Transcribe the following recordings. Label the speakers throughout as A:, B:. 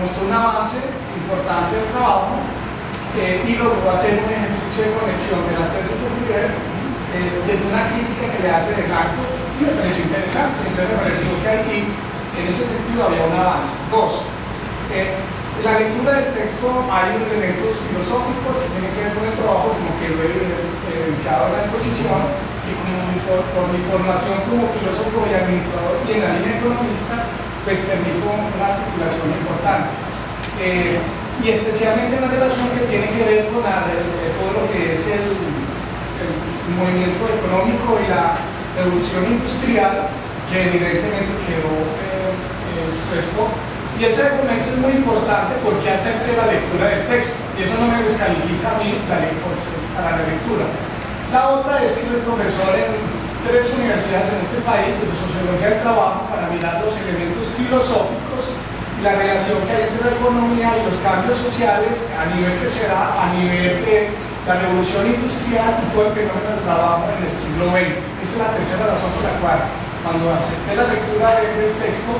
A: mostró un avance importante del trabajo y logró hacer un ejercicio de conexión de las tres oportunidades desde una crítica que le hace del acto y me pareció interesante. Entonces me pareció que ahí, en ese sentido, había un avance. Dos, en la lectura del texto hay elementos filosóficos que tienen que ver con el trabajo, como que lo he evidenciado en la exposición, que por mi formación como filósofo y administrador y en la línea economista, pues permito una articulación importante. Y especialmente en la relación que tiene que ver con todo lo que es el movimiento económico y la revolución industrial, que evidentemente quedó expuesto. Y ese argumento es muy importante porque acepte la lectura del texto, y eso no me descalifica a mí para la lectura. La otra es que soy profesor en 3 universidades en este país de sociología del trabajo para mirar los elementos filosóficos y la relación que hay entre la economía y los cambios sociales a nivel que se da a nivel de la revolución industrial y todo el fenómeno del trabajo en el siglo XX. Esa es la tercera razón por la cual, cuando acepté la lectura del texto,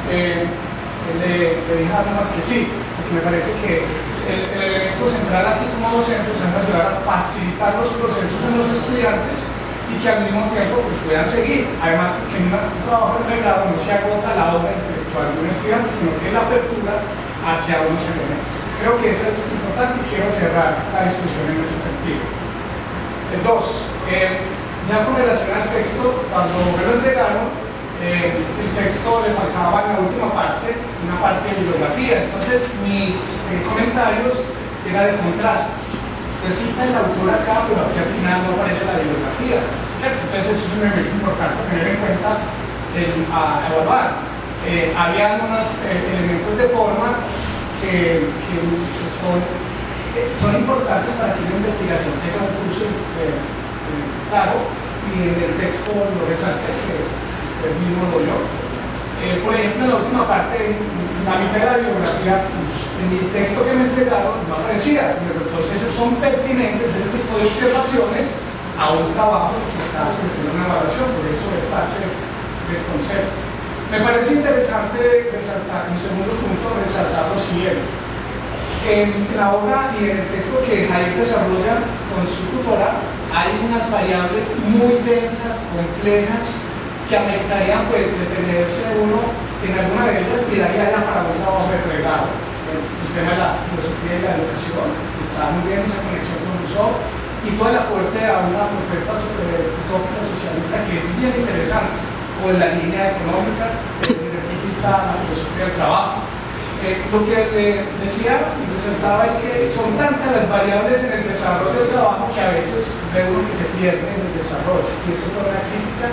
A: le dije nada más que sí, porque me parece que el elemento central aquí como docente es ayudar a facilitar los procesos en los estudiantes y que al mismo tiempo pues, puedan seguir. Además, porque en un trabajo de pregrado no se agota la obra intelectual de un estudiante, sino que es la apertura hacia unos elementos. Creo que eso es importante y quiero cerrar la discusión en ese sentido. Dos, ya con relación al texto, cuando me lo entregaron, el texto le faltaba en la última parte, una parte de bibliografía. Entonces, mis comentarios eran de contraste. Te cita el autor acá, pero aquí al final no aparece la bibliografía, ¿cierto? Entonces, eso es un elemento importante a tener en cuenta a evaluar. Había unos elementos de forma que son importantes para que una investigación tenga un curso claro, y en el texto lo resalté, que el mismo lo yo. Por ejemplo, en la última parte, la mitad de la bibliografía, en mi texto que me entregaron no aparecía. Entonces, son pertinentes ese tipo de observaciones a un trabajo que se está sometiendo a una evaluación, por eso es parte del concepto. Me parece interesante resaltar, en segundo punto, resaltar lo siguiente. En la obra y en el texto que Hayek desarrolla con su tutora, hay unas variables muy densas, complejas, que ameritarían pues detenerse uno en alguna de ellas y daría ya para un trabajo de pregrado. El tema de la filosofía y la educación, que está muy bien esa conexión con Rousseau, y todo el aporte a una propuesta utópica socialista que es bien interesante, o en la línea económica, desde el punto de vista de la filosofía del trabajo. Lo que le decía y presentaba es que son tantas las variables en el desarrollo del trabajo que a veces ve uno que se pierde en el desarrollo, y esa es una crítica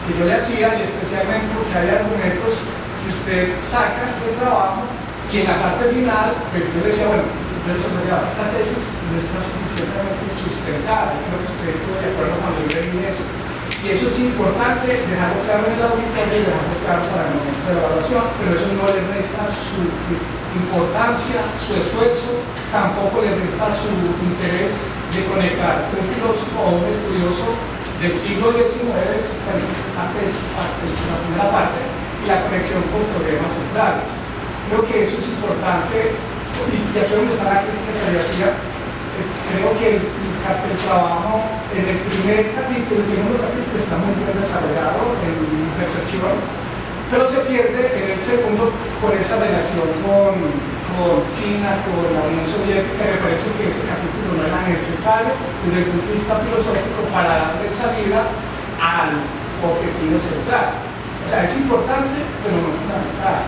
A: que yo le hacía, y especialmente porque hay argumentos que usted saca del trabajo y en la parte final, pues yo le decía, bueno, yo les obligaba, esta tesis no está suficientemente sustentada, y creo que usted estuvo de acuerdo cuando yo leí eso. Y eso es importante dejarlo claro en el auditorio y dejarlo claro para el momento de evaluación, pero eso no le resta su importancia, su esfuerzo, tampoco le resta su interés de conectar un filósofo o un estudioso del siglo XIX, la primera parte, y la conexión con problemas centrales. Creo que eso es importante, y aquí donde está la crítica que le hacía, creo que el trabajo en el primer capítulo, el segundo capítulo está muy bien desarrollado en percepción, pero se pierde en el segundo por esa relación con China, con la Unión Soviética. Me parece que ese capítulo no era necesario desde el punto de vista filosófico para darle salida al objetivo central. O sea, es importante, pero no fundamental.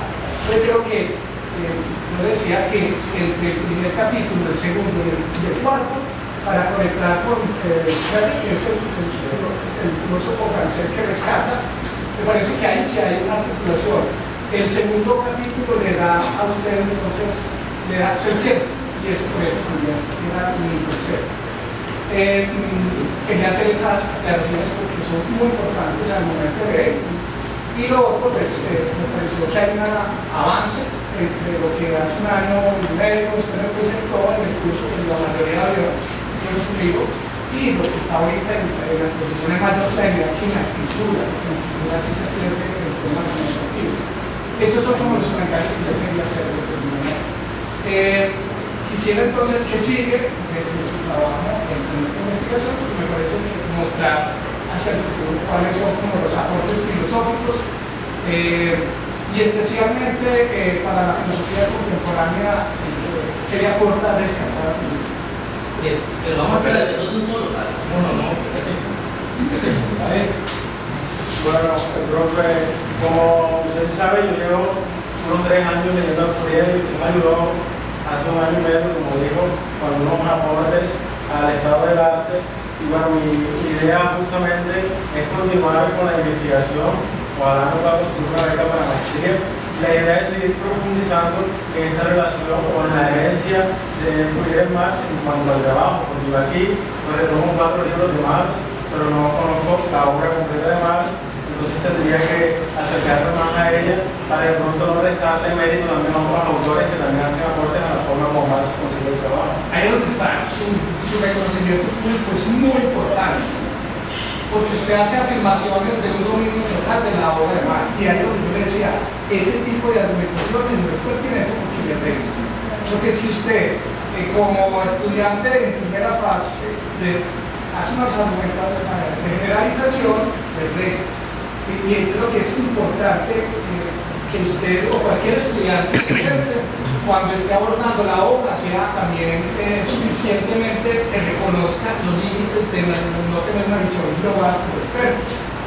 A: Yo creo que, yo decía que entre el primer capítulo, el segundo y el cuarto, para conectar con Freire, que es el filósofo francés que rescata, me parece que ahí sí hay una articulación. El segundo capítulo le da a usted, entonces, le da serpientes, y eso por eso también era mi concepto. Quería hacer esas aclaraciones porque son muy importantes al momento de ver. Y lo otro, pues, me pareció que hay un avance entre lo que hace un año y medio usted me presentó en el curso que la mayoría de conmigo, y lo que está ahorita en las exposiciones mayor claridad que en la escritura, porque en la escritura sí se pierde el tema administrativo. Esos son como los comentarios que yo quería hacer. Quisiera entonces que sigue de su trabajo en esta investigación, porque me parece que mostrar hacia el futuro cuáles son como los aportes filosóficos y especialmente para la filosofía contemporánea que le aporta rescatar.
B: Pero vamos a hacer de un solo, no.
C: Bueno, profe, como usted sabe, yo llevo unos 3 años leyendo a Fourier, que me ayudó hace 1 año y medio, como dijo, con unos aportes al estado del arte. Y bueno, mi idea justamente es continuar con la investigación. Ojalá nos va a conseguir una beca para maestría. La idea es seguir profundizando en esta relación con la herencia de Fourier en Marx en cuanto al trabajo, porque yo aquí retomo 4 libros de Marx, pero no conozco la obra completa de Marx. Entonces tendría que acercarme más a ella para de pronto no restarle mérito también a otros autores que también hacen aportes a la forma como Marx consigue el trabajo.
A: Ahí donde está su reconocimiento público es muy importante, porque usted hace afirmaciones de un dominio total de la obra de Marx, y ahí donde yo le decía, ese tipo de argumentaciones no es pertinente porque le resta. Porque si usted, como estudiante en primera fase, hace unas argumentaciones de generalización, le resta. Y creo que es importante que usted o cualquier estudiante presente, cuando esté abordando la obra, sea también suficientemente que reconozca los límites de no tener una visión global o externa.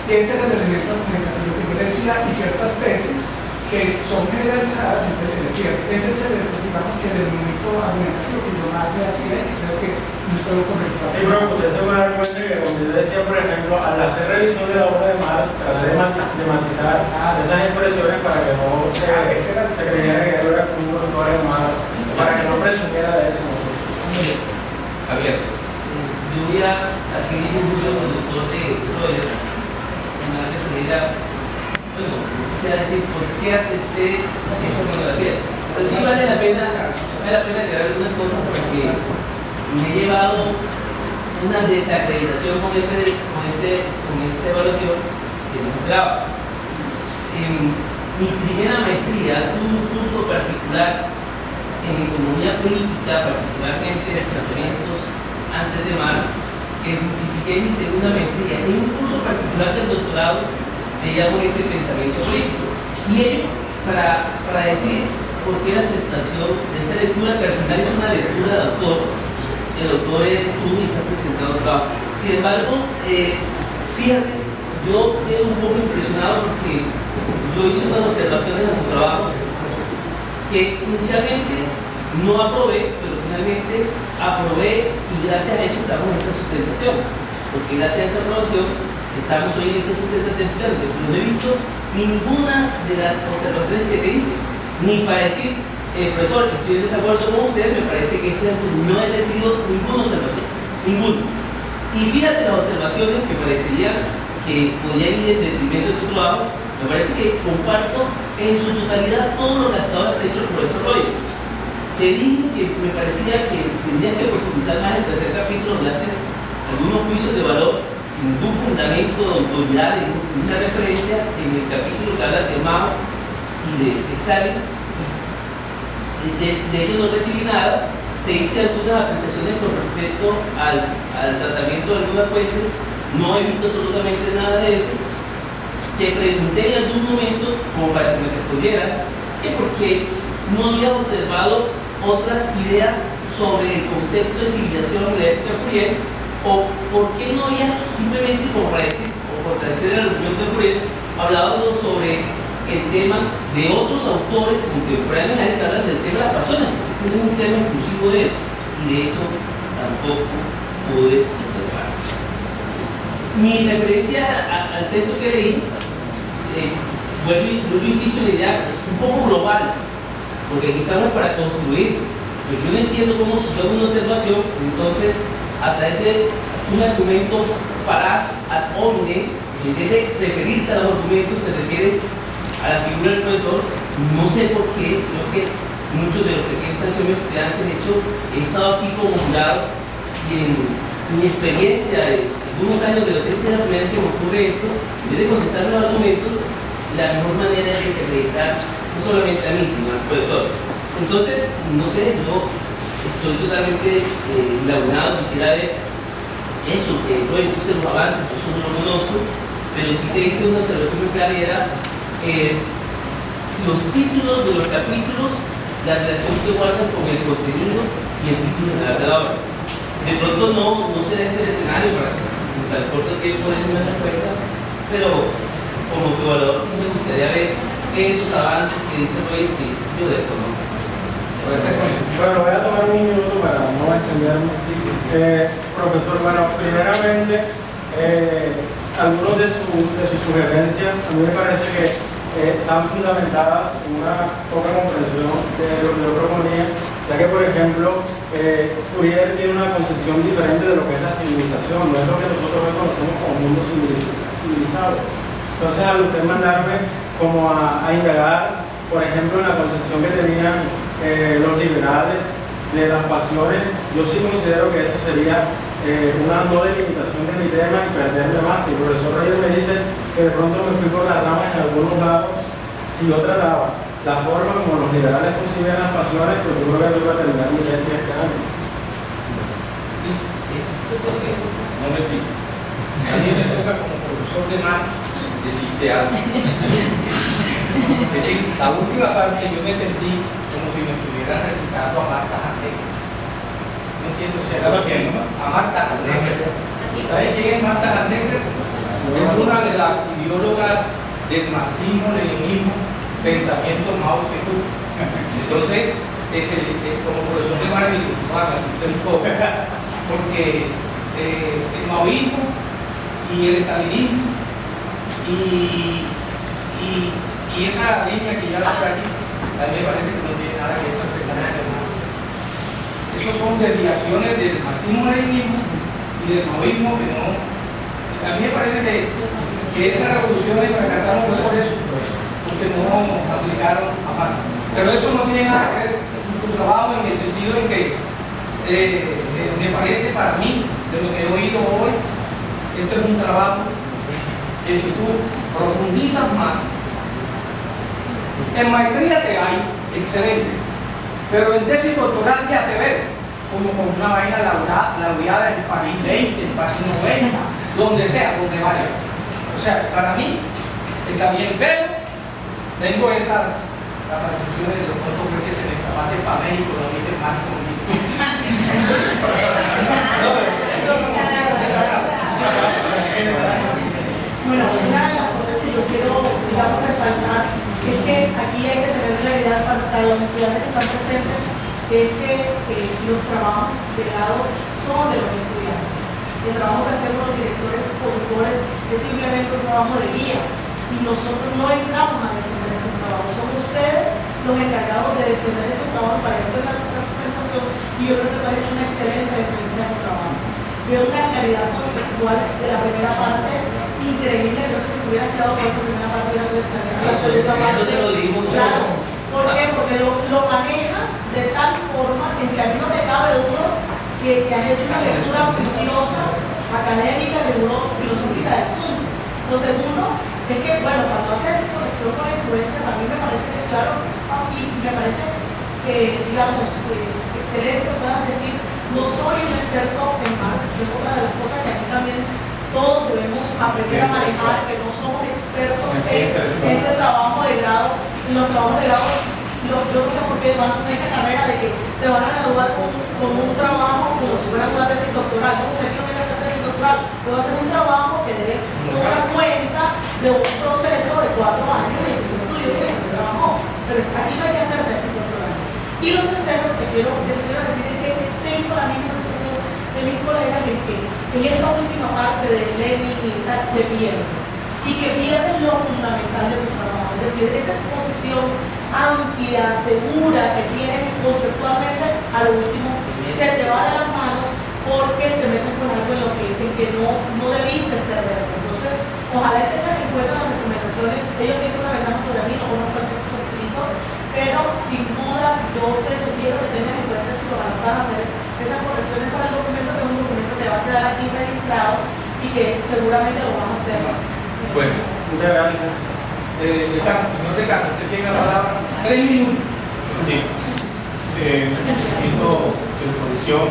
A: Ese es el elemento de argumentación que yo le decía, y ciertas tesis que son generalizadas siempre se le pierde. Ese es el, digamos que el elemento argumentativo que yo más le hacía, y creo que no estoy lo correcto.
C: Sí, pero usted se va a dar cuenta que, como usted decía, por ejemplo, al hacer revisión de la obra de Marx, tratar de matizar esas expresiones para que no se creyera que él era como un autor de Marx, para que no presumiera de eso.
B: Javier, yo voy a seguir un poco el doctor de Roger, una vez que se diga, bueno, quisiera decir por qué acepté esta monografía. Pero sí vale la pena aclarar algunas cosas porque me he llevado una desacreditación con esta evaluación que no esperaba. En mi primera maestría tuve un curso particular en economía política, particularmente de desplazamientos antes de Marx, que justifiqué mi segunda maestría. En un curso particular del doctorado le llamo este pensamiento político. Y ello para decir por qué la aceptación de esta lectura, que al final es una lectura de autor. El autor es tú y está presentado el trabajo. Sin embargo, fíjate, yo quedo un poco impresionado porque yo hice unas observaciones en tu trabajo que inicialmente no aprobé, pero finalmente aprobé, y gracias a eso estamos en esta sustentación. Porque gracias a esa aprobación estamos hoy en esta sustentación, pero no he visto ninguna de las observaciones que te hice, ni para decir, profesor, estoy en desacuerdo con ustedes, me parece que no he recibido ninguna observación, ninguna. Y fíjate las observaciones que parecería que podían ir en detrimento de tu trabajo, me parece que comparto en su totalidad todo lo que hasta ahora te ha dicho el profesor Royes. Te dije que me parecía que tendrías que profundizar más en el tercer capítulo, donde haces algunos juicios de valor sin ningún fundamento de autoridad, ninguna referencia en el capítulo que habla de Mao y de Stalin. De ello no recibí nada. Te hice algunas apreciaciones con respecto al tratamiento de algunas fuentes, no he visto absolutamente nada de eso. Te pregunté en algún momento, como para que me respondieras, que por qué no había observado otras ideas sobre el concepto de civilización de la época de Fourier, o por qué no había simplemente, como para decir, o fortalecer el argumento de Fourier, hablado sobre el tema de otros autores contemporáneos que hablan del tema de las personas. Este no es un tema exclusivo de él, y de eso tampoco pude observar. Mi referencia al texto que leí, vuelvo insisto en la idea un poco global, porque aquí estamos para construir. Pero yo no entiendo cómo si yo hago una observación, entonces a través de un argumento falaz ad hominem, en vez de referirte a los argumentos, te refieres a la figura del profesor. No sé por qué, creo que muchos de los que están siendo estudiantes, de hecho, he estado aquí como jurado y en mi experiencia de unos años de docencia es la primera vez que me ocurre esto. En vez de contestar los argumentos, la mejor manera es desacreditar no solamente a mí, sino al profesor. Entonces, no sé, yo estoy totalmente lagunado, quisiera ver eso, que no puse los avances, yo no lo conozco, pero sí que hice una observación muy clara y era los títulos de los capítulos, la relación que guardan con el contenido y el título de la obra. De pronto no será este el escenario para que en tan corto tiempo den una respuesta, pero como evaluador sí me gustaría ver esos avances que dice hoy que yo desconozco.
C: Bueno, voy a tomar un minuto para no extenderme. Profesor, bueno, primeramente, algunos de sus sugerencias a mí me parece que están fundamentadas en una poca comprensión de lo que yo proponía, ya que, por ejemplo, Fourier tiene una concepción diferente de lo que es la civilización, no es lo que nosotros hoy conocemos como mundo civilizado. Entonces, al usted mandarme como a indagar, por ejemplo, en la concepción que tenían los liberales de las pasiones, yo sí considero que eso sería una no delimitación de mi tema y perderme más. Y el profesor Reyes me dice que de pronto me fui por las ramas en algunos lados. Si yo trataba la forma como los liberales conciben las pasiones, pues yo creo que voy a terminar mi tesis este año.
D: No me pico. A mí me toca como profesor de Marx decirte algo. Es decir, la última parte yo me sentí como si me estuvieran recitando a Marta Heidegger. No entiendo si era a Marta Heidegger. ¿Sabes quién es Marta Heidegger? Es una de las ideólogas del marxismo-leninismo, pensamiento Mao Zedong. Entonces, como profesor de Marx, me asusté un poco, porque el maoísmo y el estalinismo y esa línea que ya la traje, a mí me parece que no tiene nada que ver con el pensamiento de Marx. Esos son desviaciones del marxismo-leninismo y del maoísmo que no. A mí me parece que esas revoluciones fracasaron fue por eso, porque no aplicaron a Marx. Pero eso no tiene nada que ver con tu trabajo en el sentido en que me parece para mí, de lo que he oído hoy, este es un trabajo que si tú profundizas más, en maestría te hay, excelente, pero en tesis doctoral ya te veo como con una vaina laureada en París 20, en París 90, donde sea, donde vayas. O sea, para mí está bien, pero tengo esas percepciones de los otros que te escapaste para México, no viste más conmigo.
E: Bueno, una de las cosas que yo quiero, digamos, resaltar es que aquí hay que tener claridad para los estudiantes que están presentes, que es que los trabajos de grado son de los estudiantes. El trabajo que hacemos los directores productores es simplemente un trabajo de guía y nosotros no entramos a defender esos trabajos. Son ustedes los encargados de defender esos trabajos para que tengan la sustentación y yo creo que tú has hecho una excelente defensa de tu trabajo. Veo una claridad conceptual de la primera parte increíble. Creo que si te hubieras quedado con esa primera parte hubiera sido excelente. La segunda parte,
B: Eso se lo dijimos
E: claro.
B: nosotros.
E: ¿Por qué? Porque lo manejas de tal forma en que a mí no me cabe duda que has hecho una lectura juiciosa, académica, rigurosa, filosófica del asunto. Lo segundo es que, bueno, cuando haces esa conexión con la influencia, a mí me parece que, claro, y me parece que, digamos, excelente que puedas decir, no soy un experto en Marx, que es otra de las cosas que aquí también todos debemos aprender a manejar, que no somos expertos en este trabajo de grado, y los trabajos de grado, yo no sé por qué van con esa carrera de que se van a graduar con un trabajo como si fuera una tesis doctoral. No, usted no viene a hacer tesis doctoral, pero va a hacer un trabajo que debe tomar cuenta de un proceso de 4 años de estudio y de trabajo. Pero aquí no hay que hacer tesis doctorales. Y lo tercero que quiero decir es que tengo la misma sensación de mis colegas en que en esa última parte de Lenin y tal, te pierdes. Y que pierdes lo fundamental de tu trabajo. Es decir, esa exposición amplia, segura que tienes conceptualmente, a lo último se te va de las manos porque te metes con algo en lo que no debiste perder. Entonces, ojalá tengas en cuenta las recomendaciones. Ellos tienen una ventaja sobre mí, no conozco el texto escrito, pero sin duda yo te sugiero que tengas en cuenta si lo vas a hacer esas correcciones para el documento, que es un documento que va a quedar aquí registrado y que seguramente lo vas a hacer.
D: Bueno,
C: Muchas gracias.
D: no te canto, usted tiene la palabra 3 minutos.
C: Sí.
F: Un poquito de introducción.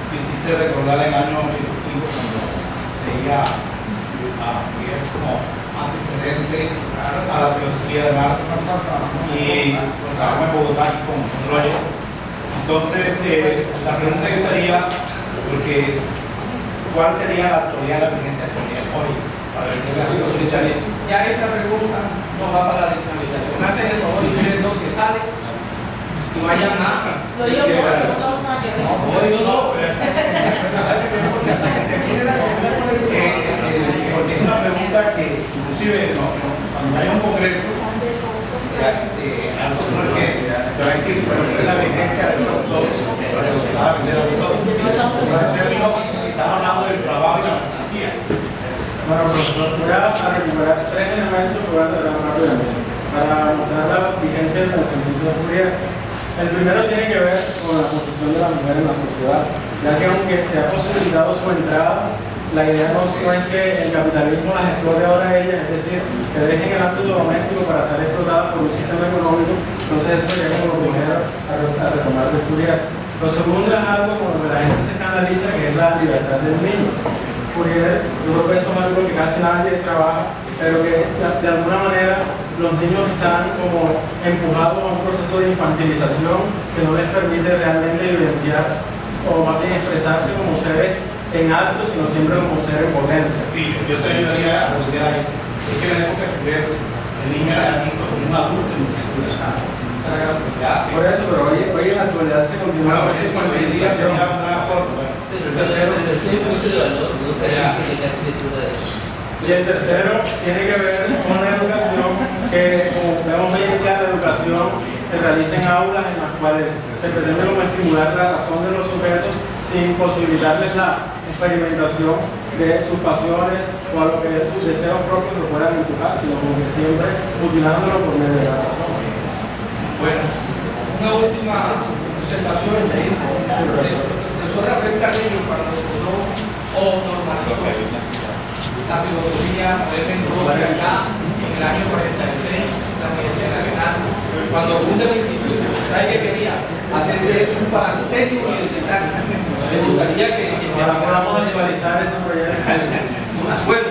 F: Quisiste recordar el año 25 cuando se iba a ver como antecedente a la filosofía de Marx y pues, trabajo en Bogotá con Roger. Entonces, la pregunta que sería, porque, ¿cuál sería la actualidad de la vigencia actual hoy? Para el
D: Ya esta pregunta no va para la despenalización. Hacen el favor y ustedes dos que salen y vayan a.
E: Lo digo porque no tengo nada que ver.
F: Porque es una pregunta que inclusive cuando haya un congreso al doctor que te va a decir, bueno, ¿cuál es la vigencia de los dos? Estás hablando del trabajo y la fantasía.
C: Bueno, profesor, voy a recuperar tres elementos que voy a tratar rápidamente para mostrar la vigencia del pensamiento de Fourier. El primero tiene que ver con la construcción de la mujer en la sociedad, ya que aunque se ha posibilitado su entrada, la idea no es que el capitalismo las explote ahora a ellas, es decir, que dejen el ámbito doméstico para ser explotadas por un sistema económico. Entonces eso sería como lo primero a retomar de Fourier. Lo segundo es algo como lo que la gente se escandaliza, que es la libertad del niño. Fourier, yo creo que eso es algo que casi nadie trabaja, pero que de alguna manera los niños están como empujados a un proceso de infantilización que no les permite realmente vivenciar o más bien expresarse como seres en alto, sino siempre como seres en potencia.
F: Sí, yo te ayudaría a responder a esto. Es que en la época de Fourier, el niño era visto como un adulto en esa era la autoridad.
C: Por eso, pero hoy en la actualidad se continúa con esa infantilización. Y el tercero tiene que ver con la educación, que como vemos hoy en día la educación se realiza en aulas en las cuales se pretende como estimular la razón de los sujetos sin posibilitarles la experimentación de sus pasiones o a lo que sus deseos propios lo puedan empujar, sino como que siempre mutilándolo por medio de la razón.
D: Bueno, una última observación. Profesor Rafael Carrillo, cuando fundó o normalizó la filosofía entró acá en el año 46, la Universidad Nacional, cuando funda el instituto, ¿sabe qué quería? Hacer un falasterio universitario. Me gustaría que
C: ahora podamos actualizar ese proyecto.
D: un acuerdo